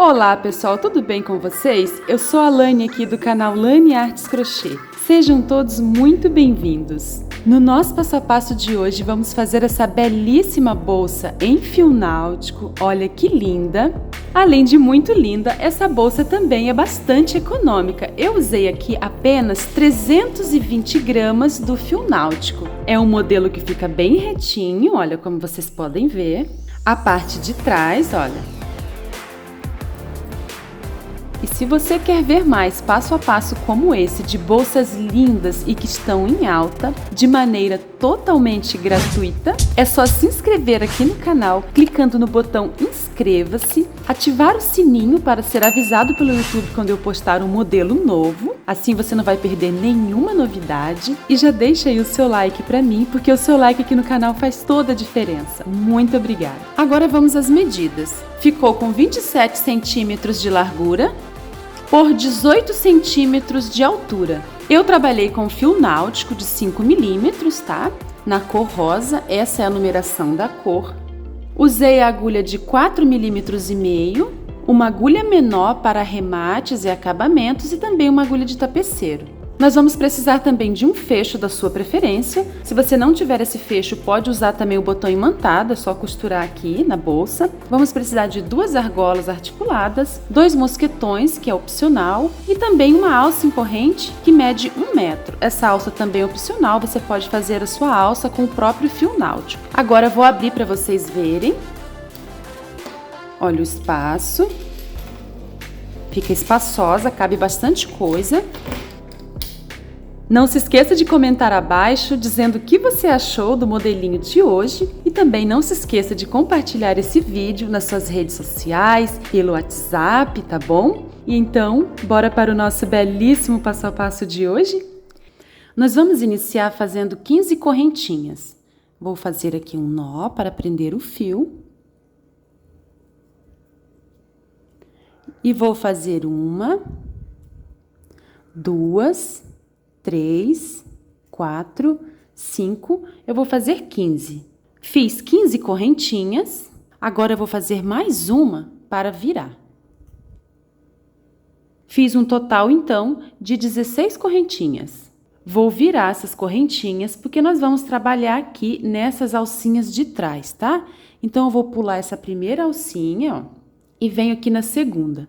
Olá pessoal, tudo bem com vocês? Eu sou a Lani aqui do canal Lani Artes Crochê. Sejam todos muito bem-vindos! No nosso passo a passo de hoje vamos fazer essa belíssima bolsa em fio náutico, olha que linda! Além de muito linda, essa bolsa também é bastante econômica. Eu usei aqui apenas 320 gramas do fio náutico. É um modelo que fica bem retinho, olha como vocês podem ver. A parte de trás, olha. E se você quer ver mais passo a passo como esse, de bolsas lindas e que estão em alta, de maneira totalmente gratuita, é só se inscrever aqui no canal, clicando no botão inscreva-se, ativar o sininho para ser avisado pelo YouTube quando eu postar um modelo novo, assim você não vai perder nenhuma novidade, e já deixa aí o seu like para mim, porque o seu like aqui no canal faz toda a diferença. Muito obrigada! Agora vamos às medidas. Ficou com 27 centímetros de largura, por 18 centímetros de altura. Eu trabalhei com fio náutico de 5 milímetros, tá? Na cor rosa, essa é a numeração da cor. Usei a agulha de 4 milímetros e meio, uma agulha menor para arremates e acabamentos e também uma agulha de tapeceiro. Nós vamos precisar também de um fecho da sua preferência. Se você não tiver esse fecho, pode usar também o botão imantado, é só costurar aqui na bolsa. Vamos precisar de 2 argolas articuladas, 2 mosquetões, que é opcional, e também uma alça em corrente que mede 1 metro. Essa alça também é opcional, você pode fazer a sua alça com o próprio fio náutico. Agora eu vou abrir para vocês verem. Olha o espaço. Fica espaçosa, cabe bastante coisa. Não se esqueça de comentar abaixo dizendo o que você achou do modelinho de hoje e também não se esqueça de compartilhar esse vídeo nas suas redes sociais, pelo WhatsApp, tá bom? E então, bora para o nosso belíssimo passo a passo de hoje? Nós vamos iniciar fazendo 15 correntinhas. Vou fazer aqui um nó para prender o fio. E vou fazer 1, 2, 3, 4, 5, eu vou fazer 15. Fiz 15 correntinhas, agora eu vou fazer mais uma para virar. Fiz um total, então, de 16 correntinhas. Vou virar essas correntinhas, porque nós vamos trabalhar aqui nessas alcinhas de trás, tá? Então, eu vou pular essa primeira alcinha, ó, e venho aqui na segunda.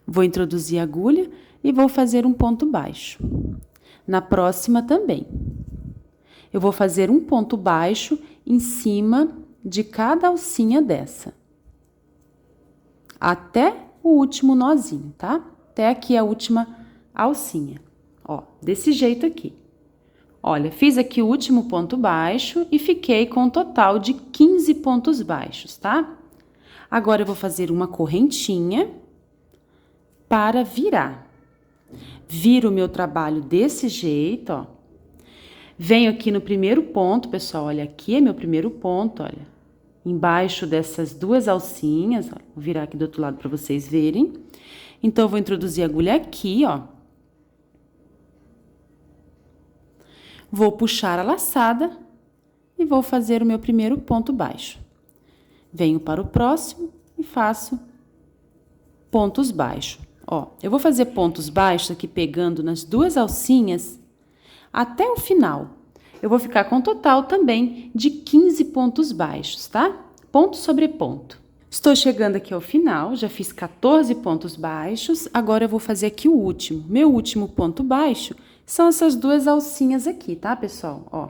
Vou introduzir a agulha e vou fazer um ponto baixo. Na próxima também. Eu vou fazer um ponto baixo em cima de cada alcinha dessa. Até o último nozinho, tá? Até aqui a última alcinha. Ó, desse jeito aqui. Olha, fiz aqui o último ponto baixo e fiquei com um total de 15 pontos baixos, tá? Agora eu vou fazer uma correntinha para virar. Viro o meu trabalho desse jeito, ó. Venho aqui no primeiro ponto, pessoal, olha, aqui é meu primeiro ponto, olha. Embaixo dessas 2 alcinhas, ó, vou virar aqui do outro lado para vocês verem. Então, eu vou introduzir a agulha aqui, ó. Vou puxar a laçada e vou fazer o meu primeiro ponto baixo. Venho para o próximo e faço pontos baixos. Ó, eu vou fazer pontos baixos aqui pegando nas 2 alcinhas até o final. Eu vou ficar com um total também de 15 pontos baixos, tá? Ponto sobre ponto. Estou chegando aqui ao final, já fiz 14 pontos baixos, agora eu vou fazer aqui o último. Meu último ponto baixo são essas 2 alcinhas aqui, tá, pessoal? Ó.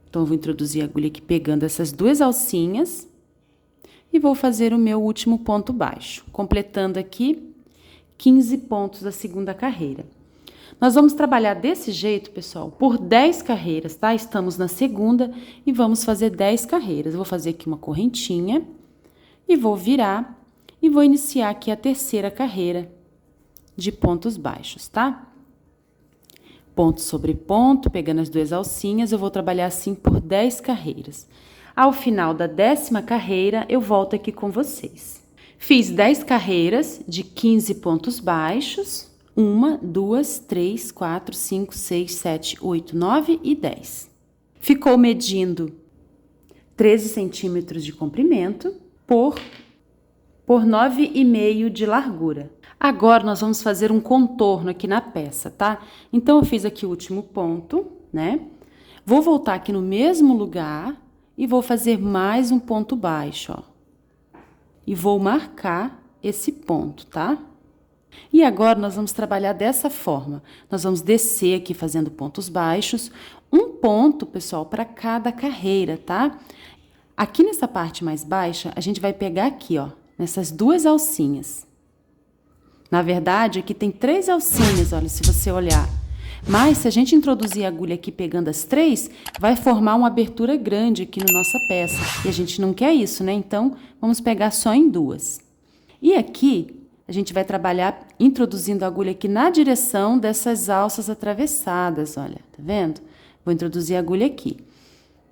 Então, eu vou introduzir a agulha aqui pegando essas 2 alcinhas. E vou fazer o meu último ponto baixo, completando aqui 15 pontos da segunda carreira. Nós vamos trabalhar desse jeito, pessoal, por 10 carreiras, tá? Estamos na segunda e vamos fazer 10 carreiras. Eu vou fazer aqui uma correntinha e vou virar e vou iniciar aqui a terceira carreira de pontos baixos, tá? Ponto sobre ponto, pegando as 2 alcinhas, eu vou trabalhar assim por 10 carreiras. Ao final da 10ª carreira, eu volto aqui com vocês. Fiz 10 carreiras de 15 pontos baixos. 1, 2, 3, 4, 5, 6, 7, 8, 9 e 10. Ficou medindo 13 centímetros de comprimento por por 9,5 de largura. Agora, nós vamos fazer um contorno aqui na peça, tá? Então, eu fiz aqui o último ponto, né? Vou voltar aqui no mesmo lugar e vou fazer mais um ponto baixo, ó. E vou marcar esse ponto, tá? E agora, nós vamos trabalhar dessa forma. Nós vamos descer aqui fazendo pontos baixos. Um ponto, pessoal, para cada carreira, tá? Aqui nessa parte mais baixa, a gente vai pegar aqui, ó, nessas duas alcinhas. Na verdade, aqui tem 3 alcinhas, olha, se você olhar. Mas, se a gente introduzir a agulha aqui pegando as 3, vai formar uma abertura grande aqui na nossa peça. E a gente não quer isso, né? Então, vamos pegar só em 2. E aqui, a gente vai trabalhar introduzindo a agulha aqui na direção dessas alças atravessadas, olha, tá vendo? Vou introduzir a agulha aqui.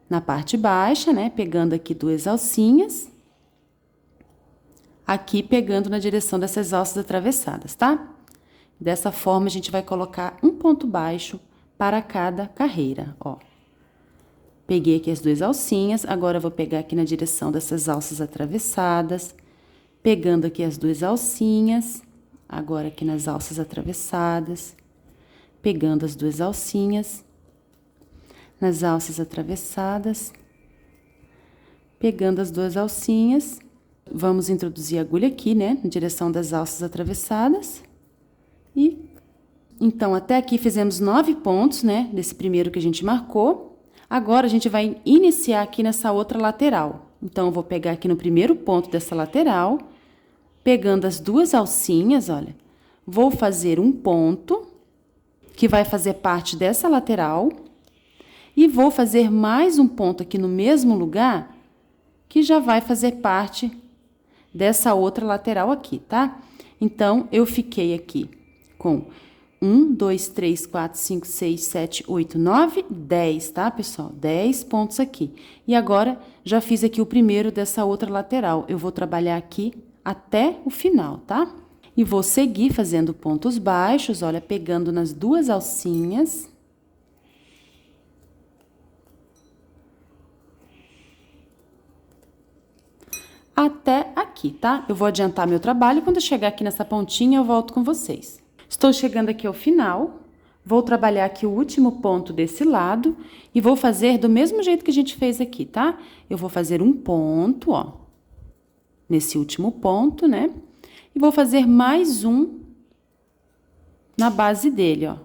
Na parte baixa, né? Pegando aqui 2 alcinhas. Aqui pegando na direção dessas alças atravessadas, tá? Dessa forma, a gente vai colocar um ponto baixo para cada carreira, ó. Peguei aqui as 2 alcinhas, agora eu vou pegar aqui na direção dessas alças atravessadas, pegando aqui as 2 alcinhas, agora aqui nas alças atravessadas, pegando as 2 alcinhas, nas alças atravessadas, pegando as 2 alcinhas. Vamos introduzir a agulha aqui, né, na direção das alças atravessadas. E, então, até aqui fizemos 9 pontos, né, desse primeiro que a gente marcou. Agora, a gente vai iniciar aqui nessa outra lateral. Então, eu vou pegar aqui no primeiro ponto dessa lateral, pegando as 2 alcinhas, olha. Vou fazer um ponto, que vai fazer parte dessa lateral. E vou fazer mais um ponto aqui no mesmo lugar, que já vai fazer parte dessa outra lateral aqui, tá? Então, eu fiquei aqui com 1, 2, 3, 4, 5, 6, 7, 8, 9, 10, tá, pessoal? 10 pontos aqui. E agora, já fiz aqui o primeiro dessa outra lateral. Eu vou trabalhar aqui até o final, tá? E vou seguir fazendo pontos baixos, olha, pegando nas 2 alcinhas. Até aqui, tá? Eu vou adiantar meu trabalho, quando eu chegar aqui nessa pontinha, eu volto com vocês. Estou chegando aqui ao final, vou trabalhar aqui o último ponto desse lado e vou fazer do mesmo jeito que a gente fez aqui, tá? Eu vou fazer um ponto, ó, nesse último ponto, né? E vou fazer mais um na base dele, ó.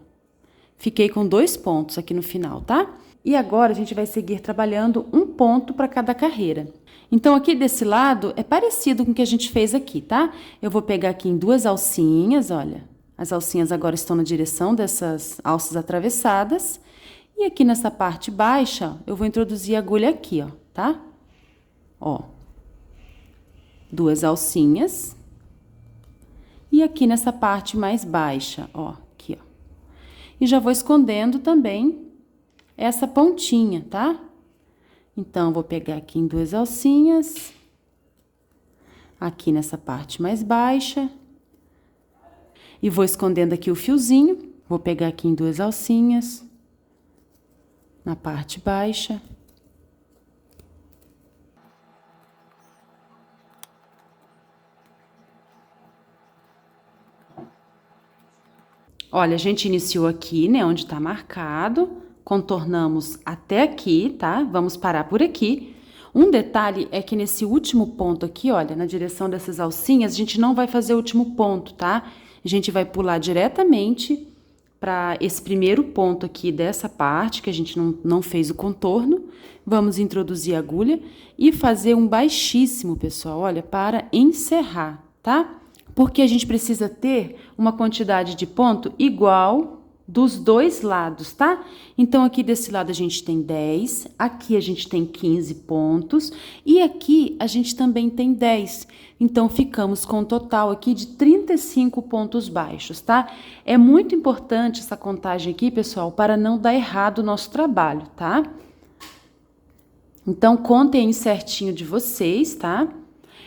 Fiquei com 2 pontos aqui no final, tá? E agora, a gente vai seguir trabalhando um ponto para cada carreira. Então, aqui desse lado, é parecido com o que a gente fez aqui, tá? Eu vou pegar aqui em 2 alcinhas, olha. As alcinhas agora estão na direção dessas alças atravessadas. E aqui nessa parte baixa, eu vou introduzir a agulha aqui, ó, tá? Ó. 2 alcinhas. E aqui nessa parte mais baixa, ó, aqui, ó. E já vou escondendo também essa pontinha, tá? Então, vou pegar aqui em 2 alcinhas, aqui nessa parte mais baixa, e vou escondendo aqui o fiozinho, vou pegar aqui em 2 alcinhas, na parte baixa. Olha, a gente iniciou aqui, né, onde tá marcado. Contornamos até aqui, tá? Vamos parar por aqui. Um detalhe é que nesse último ponto aqui, olha, na direção dessas alcinhas, a gente não vai fazer o último ponto, tá? A gente vai pular diretamente para esse primeiro ponto aqui dessa parte, que a gente não fez o contorno. Vamos introduzir a agulha e fazer um baixíssimo, pessoal, olha, para encerrar, tá? Porque a gente precisa ter uma quantidade de ponto igual dos 2 lados, tá? Então, aqui desse lado a gente tem 10, aqui a gente tem 15 pontos, e aqui a gente também tem 10. Então, ficamos com um total aqui de 35 pontos baixos, tá? É muito importante essa contagem aqui, pessoal, para não dar errado o nosso trabalho, tá? Então, contem aí certinho de vocês, tá?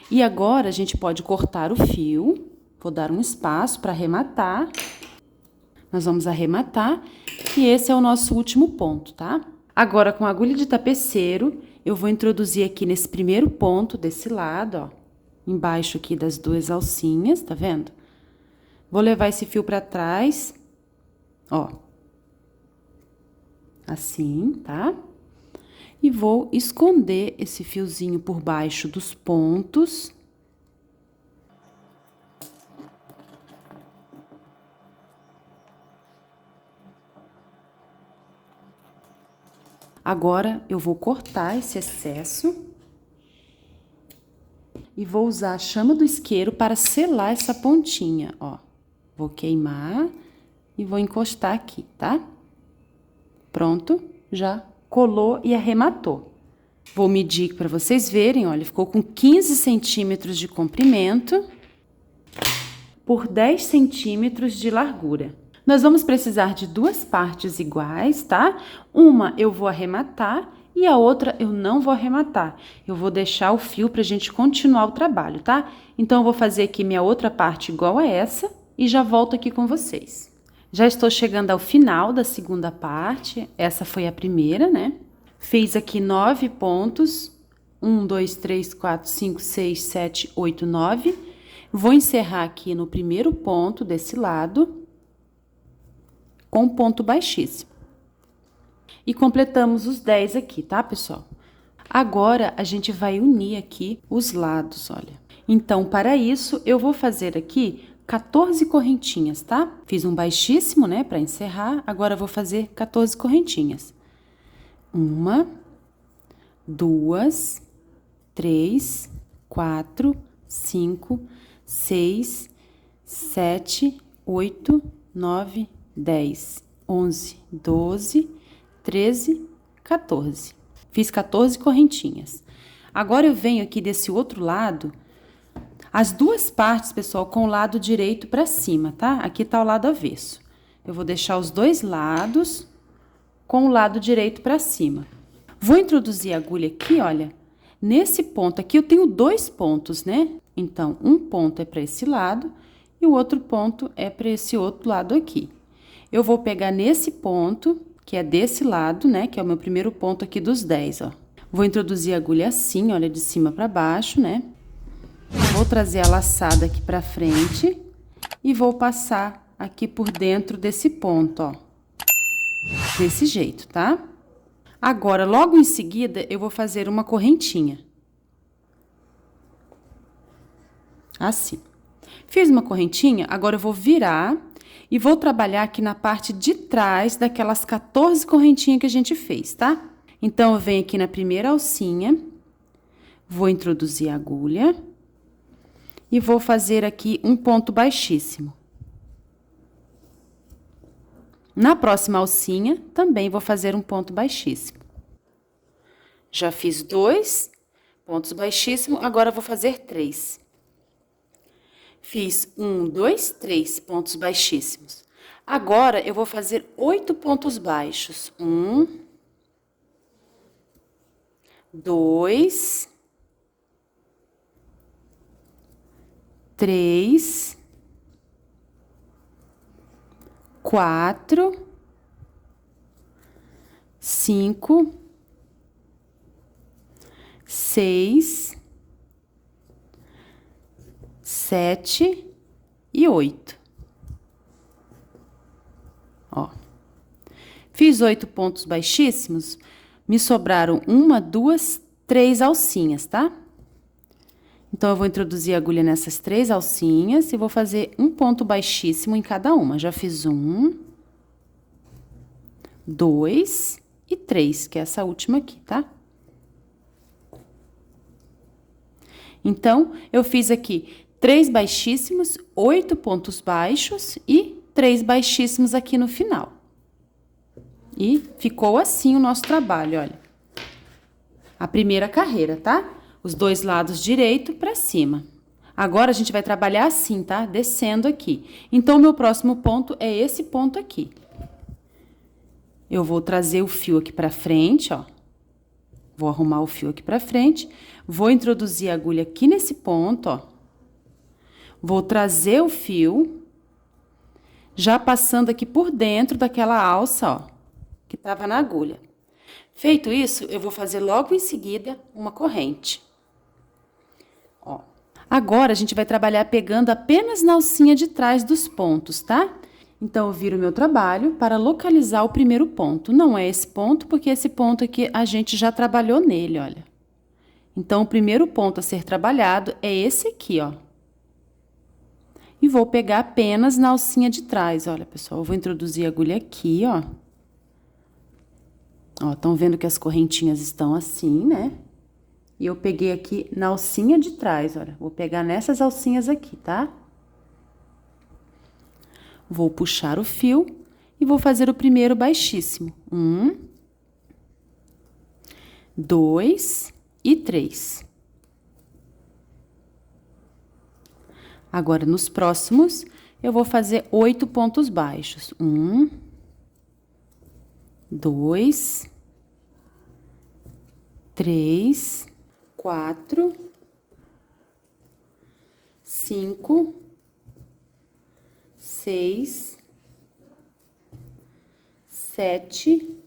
E agora, a gente pode cortar o fio, vou dar um espaço para arrematar. Nós vamos arrematar, e esse é o nosso último ponto, tá? Agora, com a agulha de tapeceiro, eu vou introduzir aqui nesse primeiro ponto desse lado, ó. embaixo aqui das duas alcinhas, tá vendo? Vou levar esse fio pra trás, ó. Assim, tá? E vou esconder esse fiozinho por baixo dos pontos. Agora, eu vou cortar esse excesso e vou usar a chama do isqueiro para selar essa pontinha, ó. Vou queimar e vou encostar aqui, tá? Pronto, já colou e arrematou. Vou medir para vocês verem, olha, ficou com 15 centímetros de comprimento por 10 centímetros de largura. Nós vamos precisar de duas partes iguais, tá? Uma eu vou arrematar e a outra eu não vou arrematar. Eu vou deixar o fio pra gente continuar o trabalho, tá? Então, eu vou fazer aqui minha outra parte igual a essa e já volto aqui com vocês. Já estou chegando ao final da segunda parte, essa foi a primeira, né? Fiz aqui 9 pontos, 1, 2, 3, 4, 5, 6, 7, 8, 9. Vou encerrar aqui no primeiro ponto desse lado, com ponto baixíssimo. E completamos os 10 aqui, tá, pessoal? Agora, a gente vai unir aqui os lados, olha. Então, para isso, eu vou fazer aqui 14 correntinhas, tá? Fiz um baixíssimo, né, para encerrar. Agora, eu vou fazer 14 correntinhas. 1, 2, 3, 4, 5, 6, 7, 8, 9, 10, 11, 12, 13, 14. Fiz 14 correntinhas. Agora, eu venho aqui desse outro lado, as duas partes, pessoal, com o lado direito para cima, tá? Aqui tá o lado avesso. Eu vou deixar os dois lados com o lado direito para cima. Vou introduzir a agulha aqui, olha. Nesse ponto aqui, eu tenho 2 pontos, né? Então, um ponto é para esse lado e o outro ponto é para esse outro lado aqui. Eu vou pegar nesse ponto, que é desse lado, né? Que é o meu primeiro ponto aqui dos 10, ó. Vou introduzir a agulha assim, olha, de cima para baixo, né? Vou trazer a laçada aqui pra frente e vou passar aqui por dentro desse ponto, ó. Desse jeito, tá? Agora, logo em seguida, eu vou fazer uma correntinha. Assim. Fiz uma correntinha, agora eu vou virar e vou trabalhar aqui na parte de trás daquelas 14 correntinhas que a gente fez, tá? Então, eu venho aqui na primeira alcinha, vou introduzir a agulha e vou fazer aqui um ponto baixíssimo. Na próxima alcinha, também vou fazer um ponto baixíssimo. Já fiz 2 pontos baixíssimos, agora vou fazer 3. Fiz 1, 2, 3 pontos baixíssimos. Agora, eu vou fazer 8 pontos baixos. 1, 2, 3, 4, 5, 6, 7 e 8. Ó. Fiz 8 pontos baixíssimos, me sobraram 1, 2, 3 alcinhas, tá? Então, eu vou introduzir a agulha nessas 3 alcinhas e vou fazer um ponto baixíssimo em cada uma. Já fiz 1, 2 e 3, que é essa última aqui, tá? Então, eu fiz aqui 3 baixíssimos, 8 pontos baixos e 3 baixíssimos aqui no final. E ficou assim o nosso trabalho, olha. A primeira carreira, tá? Os dois lados direito para cima. Agora, a gente vai trabalhar assim, tá? Descendo aqui. Então, o meu próximo ponto é esse ponto aqui. Eu vou trazer o fio aqui pra frente, ó. Vou arrumar o fio aqui pra frente. Vou introduzir a agulha aqui nesse ponto, ó. Vou trazer o fio, já passando aqui por dentro daquela alça, ó, que tava na agulha. Feito isso, eu vou fazer logo em seguida uma corrente. Ó. Agora, a gente vai trabalhar pegando apenas na alcinha de trás dos pontos, tá? Então, eu viro o meu trabalho para localizar o primeiro ponto. Não é esse ponto, porque esse ponto aqui a gente já trabalhou nele, olha. Então, o primeiro ponto a ser trabalhado é esse aqui, ó. E vou pegar apenas na alcinha de trás, olha, pessoal. Eu vou introduzir a agulha aqui, ó. Ó, estão vendo que as correntinhas estão assim, né? E eu peguei aqui na alcinha de trás, olha. Vou pegar nessas alcinhas aqui, tá? Vou puxar o fio e vou fazer o primeiro baixíssimo. 1, 2 e 3. Agora, nos próximos, eu vou fazer 8 pontos baixos. 1, 2, 3, 4, 5, 6, 7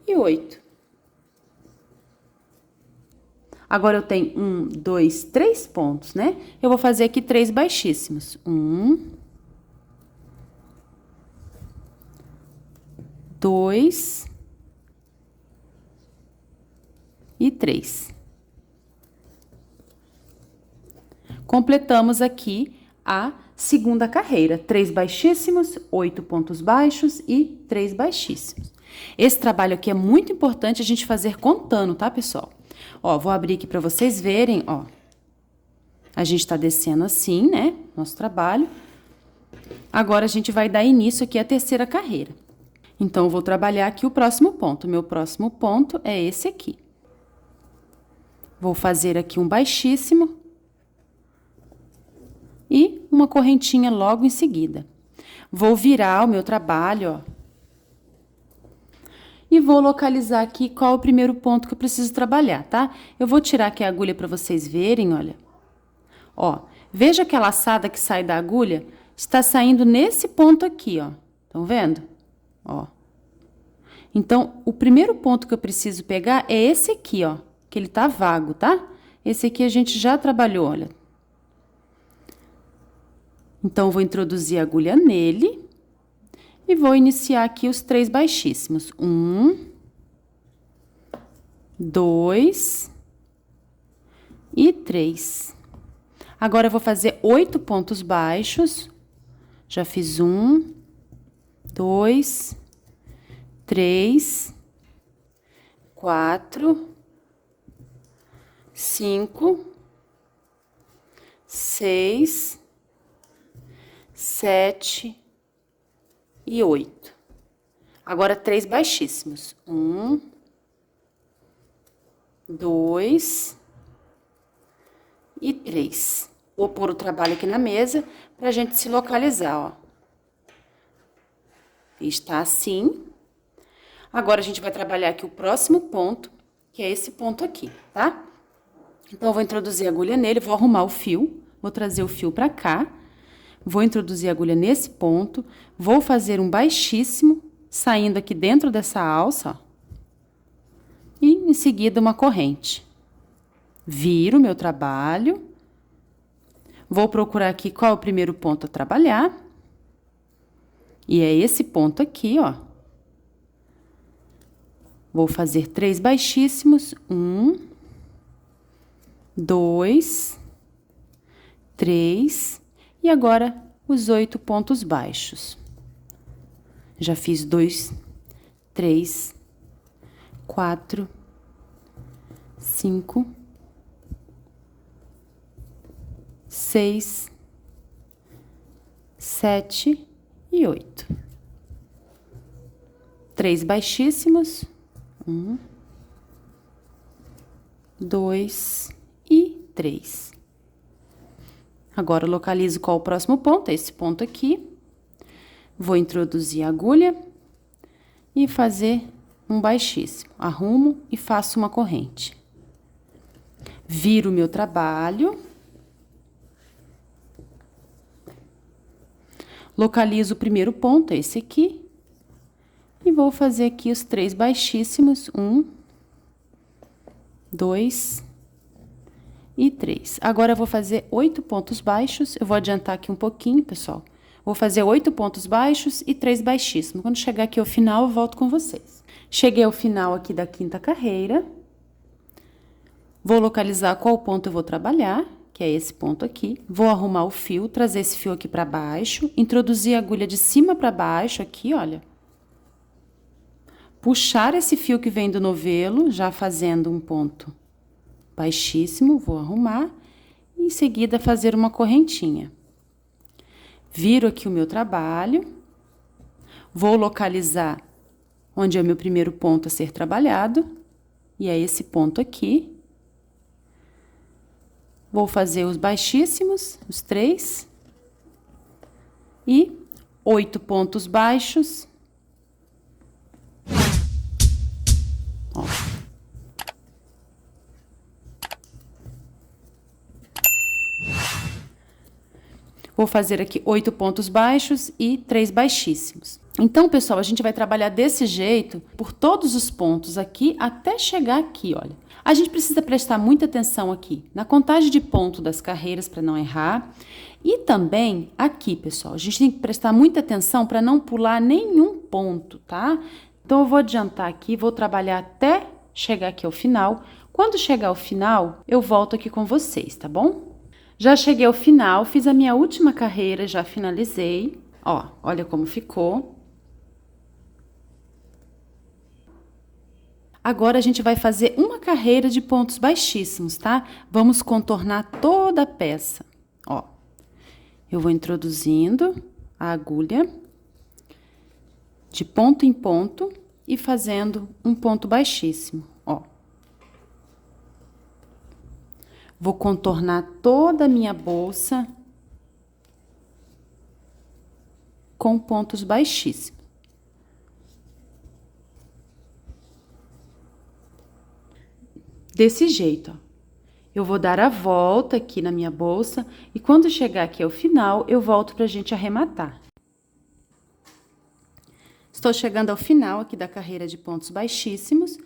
e 8. Agora, eu tenho 1, 2, 3 pontos, né? Eu vou fazer aqui 3 baixíssimos. 1, 2 e 3. Completamos aqui a segunda carreira. 3 baixíssimos, 8 pontos baixos e 3 baixíssimos. Esse trabalho aqui é muito importante a gente fazer contando, tá, pessoal? Ó, vou abrir aqui para vocês verem, ó. A gente tá descendo assim, né? Nosso trabalho. Agora, a gente vai dar início aqui à terceira carreira. Então, eu vou trabalhar aqui o próximo ponto. Meu próximo ponto é esse aqui. Vou fazer aqui um baixíssimo. E uma correntinha logo em seguida. Vou virar o meu trabalho, ó. E vou localizar aqui qual é o primeiro ponto que eu preciso trabalhar, tá? Eu vou tirar aqui a agulha para vocês verem, olha. Ó, veja que a laçada que sai da agulha está saindo nesse ponto aqui, ó. Estão vendo? Ó. Então, o primeiro ponto que eu preciso pegar é esse aqui, ó. Que ele tá vago, tá? Esse aqui a gente já trabalhou, olha. Então, vou introduzir a agulha nele. E vou iniciar aqui os 3 baixíssimos. 1, 2 e 3. Agora, eu vou fazer 8 pontos baixos. Já fiz 1, 2, 3, 4, 5, 6, 7 e 8. Agora, 3 baixíssimos. 1, 2 e 3. Vou pôr o trabalho aqui na mesa pra gente se localizar, ó. Está assim. Agora, a gente vai trabalhar aqui o próximo ponto, que é esse ponto aqui, tá? Então, eu vou introduzir a agulha nele, vou arrumar o fio, vou trazer o fio pra cá. Vou introduzir a agulha nesse ponto, vou fazer um baixíssimo, saindo aqui dentro dessa alça, ó. E, em seguida, uma corrente. Viro o meu trabalho. Vou procurar aqui qual é o primeiro ponto a trabalhar. E é esse ponto aqui, ó. Vou fazer 3 baixíssimos. 1, 2, 3... E agora, os 8 pontos baixos. Já fiz 2, 3, 4, 5, 6, 7 e 8. 3 baixíssimos. 1, 2 e 3. Agora, eu localizo qual é o próximo ponto, é esse ponto aqui. Vou introduzir a agulha e fazer um baixíssimo. Arrumo e faço uma corrente. Viro o meu trabalho. Localizo o primeiro ponto, é esse aqui. E vou fazer aqui os 3 baixíssimos. 1, 2 e 3. Agora eu vou fazer 8 pontos baixos. Eu vou adiantar aqui um pouquinho, pessoal. Vou fazer 8 pontos baixos e 3 baixíssimos. Quando chegar aqui ao final, eu volto com vocês. Cheguei ao final aqui da quinta carreira. Vou localizar qual ponto eu vou trabalhar, que é esse ponto aqui. Vou arrumar o fio, trazer esse fio aqui para baixo, introduzir a agulha de cima para baixo aqui, olha. Puxar esse fio que vem do novelo, já fazendo um ponto baixíssimo, vou arrumar. E em seguida fazer uma correntinha. Viro aqui o meu trabalho. Vou localizar onde é o meu primeiro ponto a ser trabalhado. E é esse ponto aqui. Vou fazer os baixíssimos, os 3. E 8 pontos baixos. Ó. Vou fazer aqui 8 pontos baixos e 3 baixíssimos. Então, pessoal, a gente vai trabalhar desse jeito por todos os pontos aqui até chegar aqui, olha. A gente precisa prestar muita atenção aqui na contagem de ponto das carreiras para não errar. E também aqui, pessoal, a gente tem que prestar muita atenção para não pular nenhum ponto, tá? Então, eu vou adiantar aqui, vou trabalhar até chegar aqui ao final. Quando chegar ao final, eu volto aqui com vocês, tá bom? Já cheguei ao final, fiz a minha última carreira, já finalizei. Ó, olha como ficou. Agora, a gente vai fazer uma carreira de pontos baixíssimos, tá? Vamos contornar toda a peça. Ó, eu vou introduzindo a agulha de ponto em ponto e fazendo um ponto baixíssimo, ó. Vou contornar toda a minha bolsa com pontos baixíssimos. Desse jeito, ó. Eu vou dar a volta aqui na minha bolsa e quando chegar aqui ao final, eu volto pra gente arrematar. Estou chegando ao final aqui da carreira de pontos baixíssimos.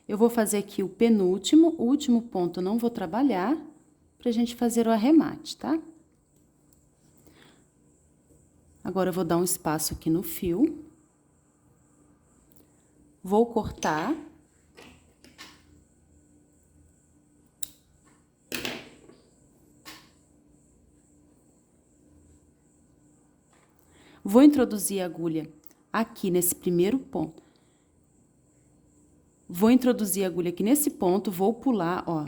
Eu vou fazer aqui o penúltimo, o último ponto eu não vou trabalhar, pra gente fazer o arremate, tá? Agora, eu vou dar um espaço aqui no fio. Vou cortar. Vou introduzir a agulha aqui nesse primeiro ponto. Vou introduzir a agulha aqui nesse ponto, vou pular, ó.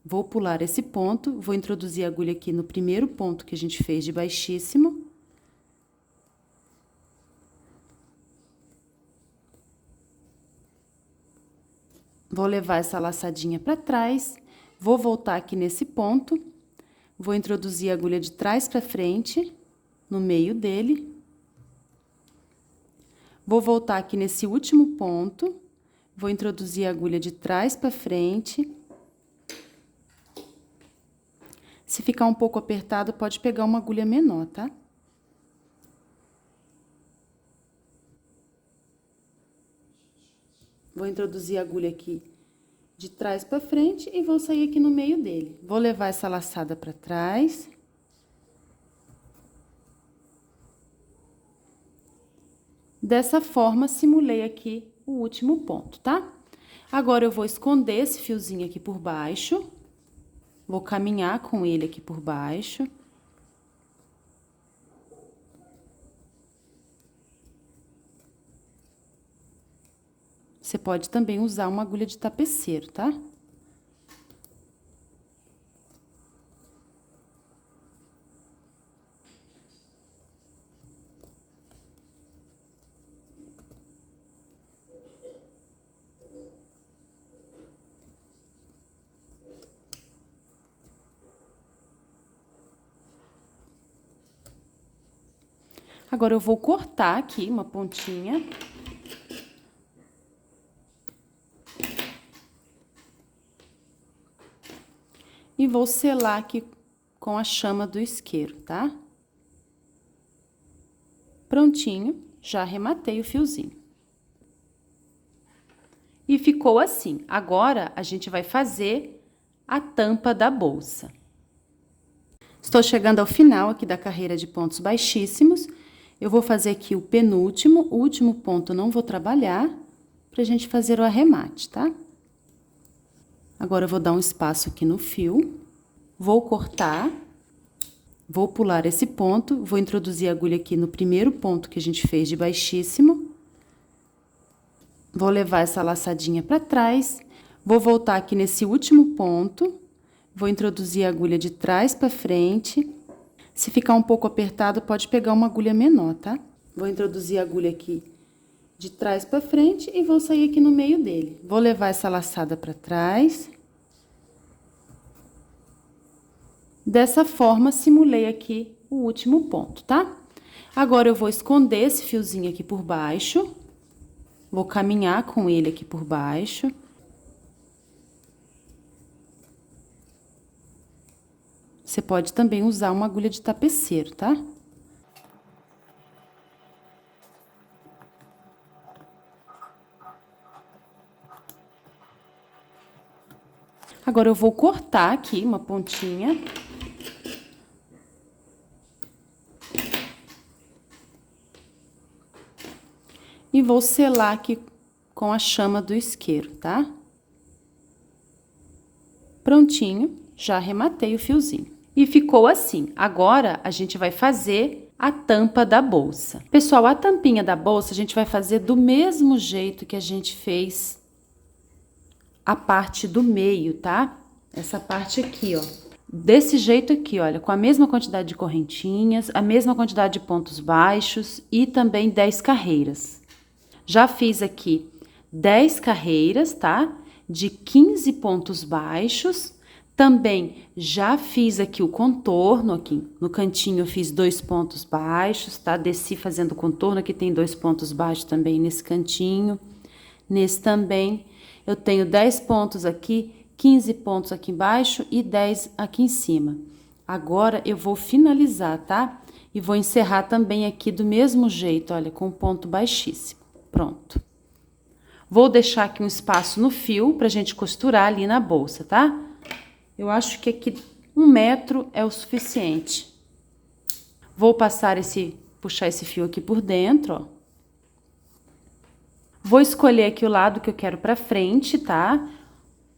Vou pular esse ponto, vou introduzir a agulha aqui no primeiro ponto que a gente fez de baixíssimo. Vou levar essa laçadinha para trás, vou voltar aqui nesse ponto, vou introduzir a agulha de trás para frente, no meio dele. Vou voltar aqui nesse último ponto, vou introduzir a agulha de trás para frente. Se ficar um pouco apertado, pode pegar uma agulha menor, tá? Vou introduzir a agulha aqui de trás para frente e vou sair aqui no meio dele. Vou levar essa laçada para trás. Dessa forma, simulei aqui o último ponto, tá? Agora, eu vou esconder esse fiozinho aqui por baixo. Vou caminhar com ele aqui por baixo. Você pode também usar uma agulha de tapeceiro, tá? Agora, eu vou cortar aqui uma pontinha. E vou selar aqui com a chama do isqueiro, tá? Prontinho, já arrematei o fiozinho. E ficou assim. Agora, a gente vai fazer a tampa da bolsa. Estou chegando ao final aqui da carreira de pontos baixíssimos. Eu vou fazer aqui o penúltimo, o último ponto eu não vou trabalhar, pra gente fazer o arremate, tá? Agora eu vou dar um espaço aqui no fio, vou cortar, vou pular esse ponto, vou introduzir a agulha aqui no primeiro ponto que a gente fez de baixíssimo. Vou levar essa laçadinha pra trás, vou voltar aqui nesse último ponto, vou introduzir a agulha de trás pra frente. Se ficar um pouco apertado, pode pegar uma agulha menor, tá? Vou introduzir a agulha aqui de trás pra frente e vou sair aqui no meio dele. Vou levar essa laçada pra trás. Dessa forma, simulei aqui o último ponto, tá? Agora, eu vou esconder esse fiozinho aqui por baixo. Vou caminhar com ele aqui por baixo. Você pode também usar uma agulha de tapeceiro, tá? Agora, eu vou cortar aqui uma pontinha. E vou selar aqui com a chama do isqueiro, tá? Prontinho, já arrematei o fiozinho. E ficou assim. Agora, a gente vai fazer a tampa da bolsa. Pessoal, a tampinha da bolsa, a gente vai fazer do mesmo jeito que a gente fez a parte do meio, tá? Essa parte aqui, ó. Desse jeito aqui, olha, com a mesma quantidade de correntinhas, a mesma quantidade de pontos baixos e também 10 carreiras. Já fiz aqui 10 carreiras, tá? De 15 pontos baixos. Também já fiz aqui o contorno, aqui no cantinho eu fiz 2 pontos baixos, tá? Desci fazendo o contorno, aqui tem 2 pontos baixos também nesse cantinho. Nesse também eu tenho 10 pontos aqui, 15 pontos aqui embaixo e 10 aqui em cima. Agora eu vou finalizar, tá? E vou encerrar também aqui do mesmo jeito, olha, com ponto baixíssimo. Pronto. Vou deixar aqui um espaço no fio pra gente costurar ali na bolsa, tá? Eu acho que aqui 1 metro é o suficiente. Vou puxar esse fio aqui por dentro, ó. Vou escolher aqui o lado que eu quero pra frente, tá?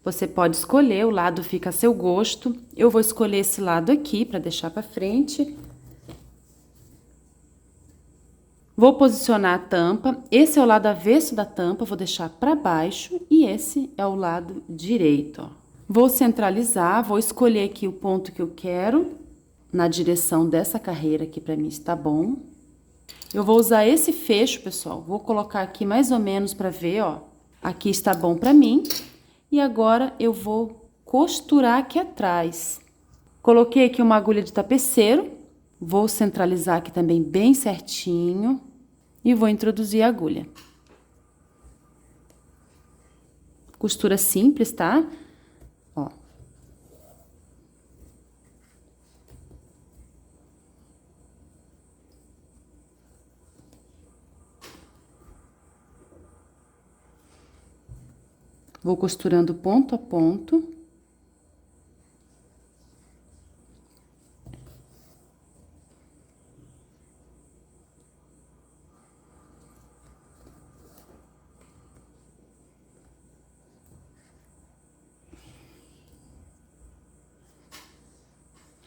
Você pode escolher, o lado fica a seu gosto. Eu vou escolher esse lado aqui pra deixar pra frente. Vou posicionar a tampa. Esse é o lado avesso da tampa, vou deixar pra baixo. E esse é o lado direito, ó. Vou centralizar, vou escolher aqui o ponto que eu quero, na direção dessa carreira aqui pra mim está bom. Eu vou usar esse fecho, pessoal, vou colocar aqui mais ou menos pra ver, ó. Aqui está bom pra mim. E agora eu vou costurar aqui atrás. Coloquei aqui uma agulha de tapeceiro, vou centralizar aqui também bem certinho. E vou introduzir a agulha. Costura simples, tá? Ó. Vou costurando ponto a ponto.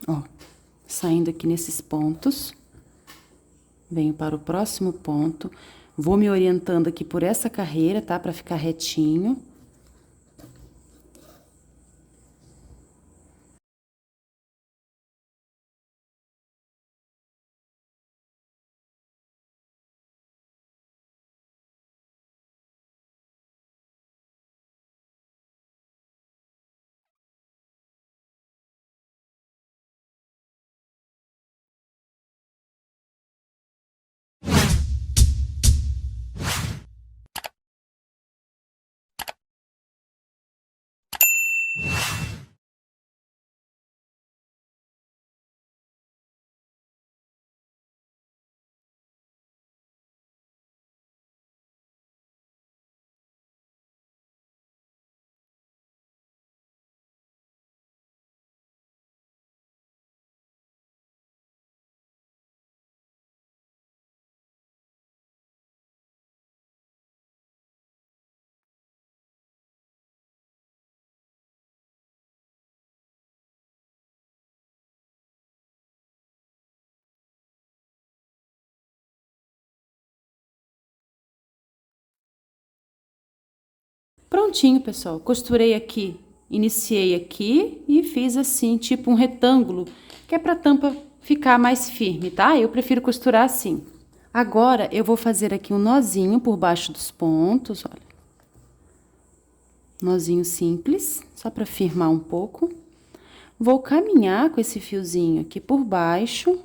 Ó, saindo aqui nesses pontos, venho para o próximo ponto, vou me orientando aqui por essa carreira, tá? Pra ficar retinho. Prontinho, pessoal. Costurei aqui, iniciei aqui e fiz assim, tipo um retângulo, que é para a tampa ficar mais firme, tá? Eu prefiro costurar assim. Agora, eu vou fazer aqui um nozinho por baixo dos pontos, olha. Nozinho simples, só para firmar um pouco. Vou caminhar com esse fiozinho aqui por baixo.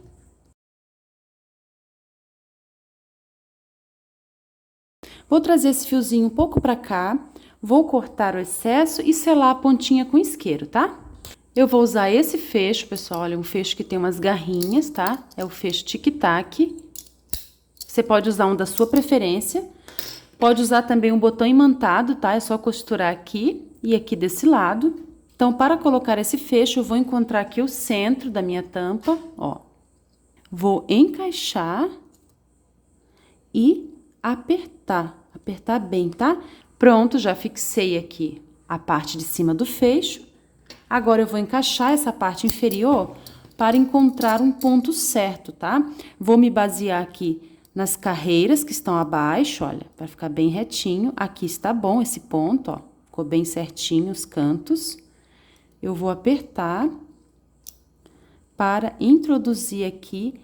Vou trazer esse fiozinho um pouco para cá, vou cortar o excesso e selar a pontinha com isqueiro, tá? Eu vou usar esse fecho, pessoal, olha, um fecho que tem umas garrinhas, tá? É o fecho tic-tac. Você pode usar um da sua preferência. Pode usar também um botão imantado, tá? É só costurar aqui e aqui desse lado. Então, para colocar esse fecho, eu vou encontrar aqui o centro da minha tampa, ó. Vou encaixar e apertar bem, tá? Pronto, já fixei aqui a parte de cima do fecho. Agora, eu vou encaixar essa parte inferior para encontrar um ponto certo, tá? Vou me basear aqui nas carreiras que estão abaixo, olha, para ficar bem retinho. Aqui está bom esse ponto, ó, ficou bem certinho os cantos. Eu vou apertar para introduzir aqui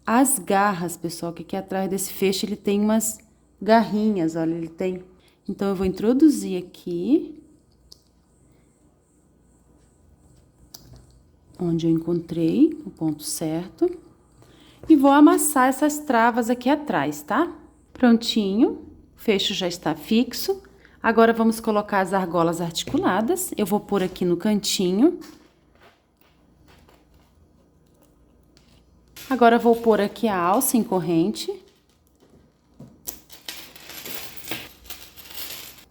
as garras, pessoal, que aqui atrás desse fecho ele tem umas garrinhas, olha, ele tem. Então, eu vou introduzir aqui, onde eu encontrei o ponto certo, e vou amassar essas travas aqui atrás, tá? Prontinho, o fecho já está fixo. Agora, vamos colocar as argolas articuladas. Eu vou pôr aqui no cantinho. Agora, vou pôr aqui a alça em corrente.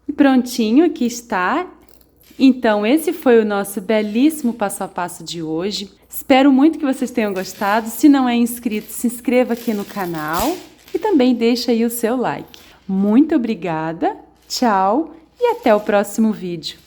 E prontinho, aqui está. Então, esse foi o nosso belíssimo passo a passo de hoje. Espero muito que vocês tenham gostado. Se não é inscrito, se inscreva aqui no canal e também deixa aí o seu like. Muito obrigada, tchau e até o próximo vídeo.